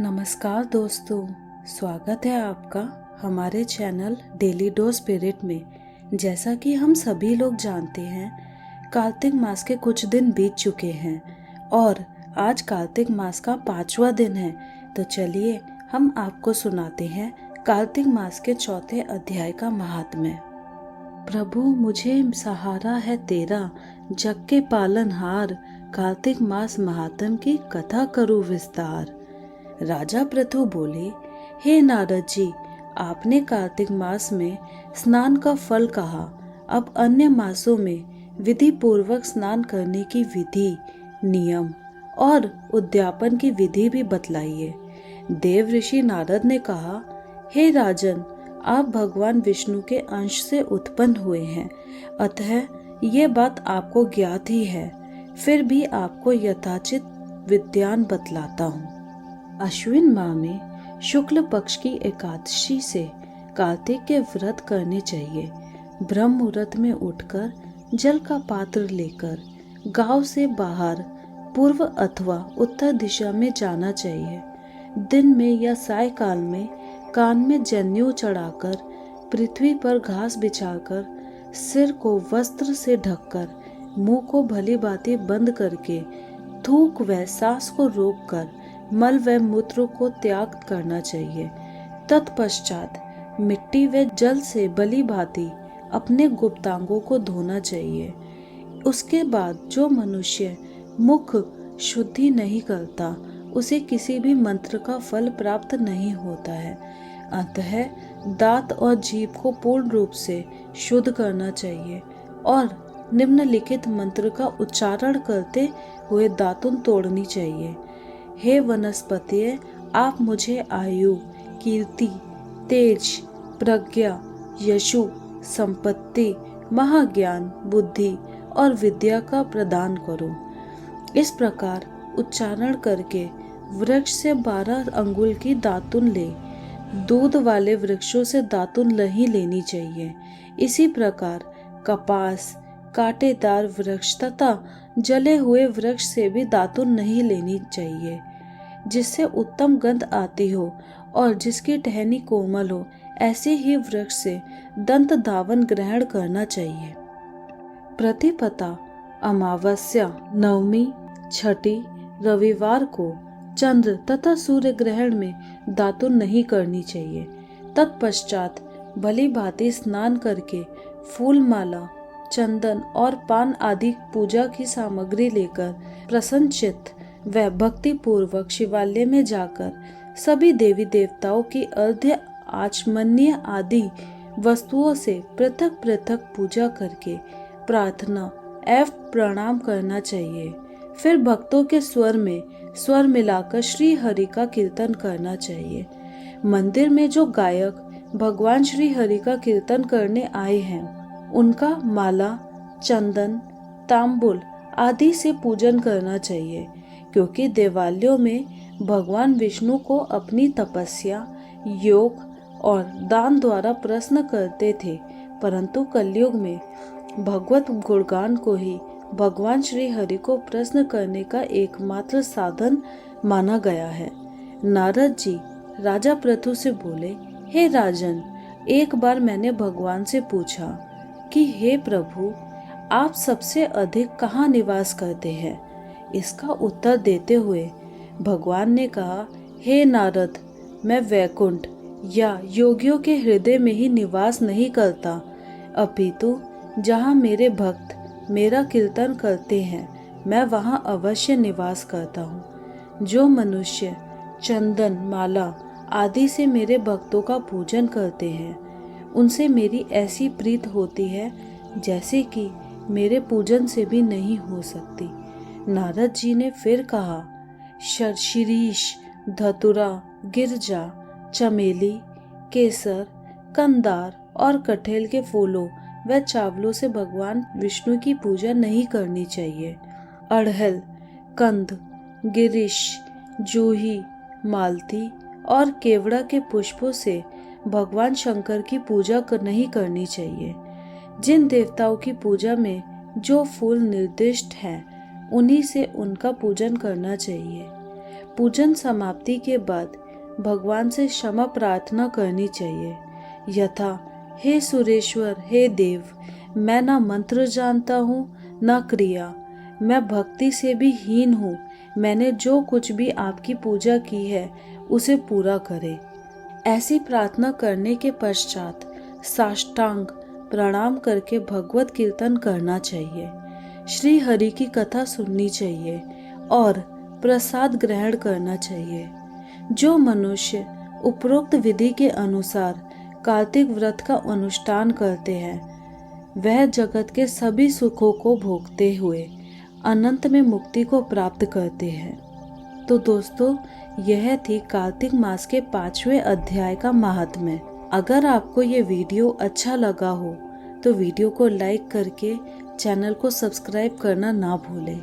नमस्कार दोस्तों, स्वागत है आपका हमारे चैनल डेली डोज स्पिरिट में। जैसा कि हम सभी लोग जानते हैं, कार्तिक मास के कुछ दिन बीत चुके हैं और आज कार्तिक मास का 5वां दिन है। तो चलिए हम आपको सुनाते हैं कार्तिक मास के 4थे अध्याय का महात्म्य। प्रभु मुझे सहारा है तेरा, जग के पालनहार, कार्तिक मास महात्म की कथा करूं विस्तार। राजा पृथु बोले, हे नारद जी, आपने कार्तिक मास में स्नान का फल कहा, अब अन्य मासों में विधि पूर्वक स्नान करने की विधि, नियम और उद्यापन की विधि भी बतलाइए। देव ऋषि नारद ने कहा, हे राजन, आप भगवान विष्णु के अंश से उत्पन्न हुए हैं, अतः ये बात आपको ज्ञात ही है, फिर भी आपको यथाचित विद्यान बतलाता हूँ। अश्विन माह में शुक्ल पक्ष की एकादशी से कार्तिक के व्रत करने चाहिए। ब्रह्म मुहूर्त में उठकर जल का पात्र लेकर गांव से बाहर पूर्व अथवा उत्तर दिशा में जाना चाहिए। दिन में या सायकाल में कान में जनेऊ चढ़ाकर, पृथ्वी पर घास बिछाकर, सिर को वस्त्र से ढककर, मुंह को भली भांति बंद करके, थूक व सांस को रोककर मल व मूत्र को त्याग करना चाहिए। तत्पश्चात मिट्टी व जल से भली भांति अपने गुप्तांगों को धोना चाहिए। उसके बाद जो मनुष्य मुख शुद्धि नहीं करता, उसे किसी भी मंत्र का फल प्राप्त नहीं होता है। अतः दांत और जीभ को पूर्ण रूप से शुद्ध करना चाहिए और निम्नलिखित मंत्र का उच्चारण करते हुए दातुन तोड़नी चाहिए। हे वनस्पतिये, आप मुझे आयु, कीर्ति, तेज, प्रज्ञा, यशु, संपत्ति, महाज्ञान, बुद्धि और विद्या का प्रदान करो। इस प्रकार उच्चारण करके वृक्ष से 12 अंगुल की दातुन ले। दूध वाले वृक्षों से दातुन नहीं लेनी चाहिए। इसी प्रकार कपास, कांटेदार वृक्ष तथा जले हुए वृक्ष से भी दातुन नहीं लेनी चाहिए। जिससे उत्तम गंध आती हो और जिसकी टहनी कोमल हो, ऐसे ही वृक्ष से दंत धावन ग्रहण करना चाहिए। प्रतिपदा, अमावस्या, नवमी, छठी, रविवार को चंद्र तथा सूर्य ग्रहण में दातुन नहीं करनी चाहिए। तत्पश्चात भली भांति स्नान करके फूल माला, चंदन और पान आदि पूजा की सामग्री लेकर प्रसन्नचित्त व भक्ति पूर्वक शिवालय में जाकर सभी देवी देवताओं की अर्घ्य, आचमनीय आदि वस्तुओं से पृथक पृथक पूजा करके प्रार्थना एवं प्रणाम करना चाहिए। फिर भक्तों के स्वर में स्वर मिलाकर श्री हरि का कीर्तन करना चाहिए। मंदिर में जो गायक भगवान श्री हरि का कीर्तन करने आए हैं, उनका माला, चंदन, तांबुल आदि से पूजन करना चाहिए, क्योंकि देवालयों में भगवान विष्णु को अपनी तपस्या, योग और दान द्वारा प्रसन्न करते थे, परंतु कलयुग में भगवत गुणगान को ही भगवान श्री हरि को प्रसन्न करने का एकमात्र साधन माना गया है। नारद जी राजा पृथु से बोले, हे राजन, एक बार मैंने भगवान से पूछा कि हे प्रभु, आप सबसे अधिक कहाँ निवास करते हैं? इसका उत्तर देते हुए भगवान ने कहा, हे नारद, मैं वैकुंठ या योगियों के हृदय में ही निवास नहीं करता, अपितु जहाँ मेरे भक्त मेरा कीर्तन करते हैं, मैं वहाँ अवश्य निवास करता हूँ। जो मनुष्य चंदन, माला आदि से मेरे भक्तों का पूजन करते हैं, उनसे मेरी ऐसी प्रीत होती है जैसे कि मेरे पूजन से भी नहीं हो सकती। नारद जी ने फिर कहा, शीरीष, धतुरा, गिरजा, चमेली, केसर, कंदार और कठेल के फूलों व चावलों से भगवान विष्णु की पूजा नहीं करनी चाहिए। अड़हल, कंद, गिरीश, जूही, मालती और केवड़ा के पुष्पों से भगवान शंकर की पूजा नहीं करनी चाहिए। जिन देवताओं की पूजा में जो फूल निर्दिष्ट हैं, उन्हीं से उनका पूजन करना चाहिए। पूजन समाप्ति के बाद भगवान से क्षमा प्रार्थना करनी चाहिए, यथा हे सुरेश्वर, हे देव, मैं ना मंत्र जानता हूँ ना क्रिया, मैं भक्ति से भी हीन हूँ, मैंने जो कुछ भी आपकी पूजा की है उसे पूरा करे। ऐसी प्रार्थना करने के पश्चात साष्टांग प्रणाम करके भगवत कीर्तन करना चाहिए, श्री हरि की कथा सुननी चाहिए और प्रसाद ग्रहण करना चाहिए। जो मनुष्य उपरोक्त विधि के अनुसार कार्तिक व्रत का अनुष्ठान करते हैं वह जगत के सभी सुखों को भोगते हुए अनंत में मुक्ति को प्राप्त करते हैं। तो दोस्तों, यह थी कार्तिक मास के 5वें अध्याय का महात्म्य। अगर आपको ये वीडियो अच्छा लगा हो तो वीडियो को लाइक करके चैनल को सब्सक्राइब करना ना भूलें।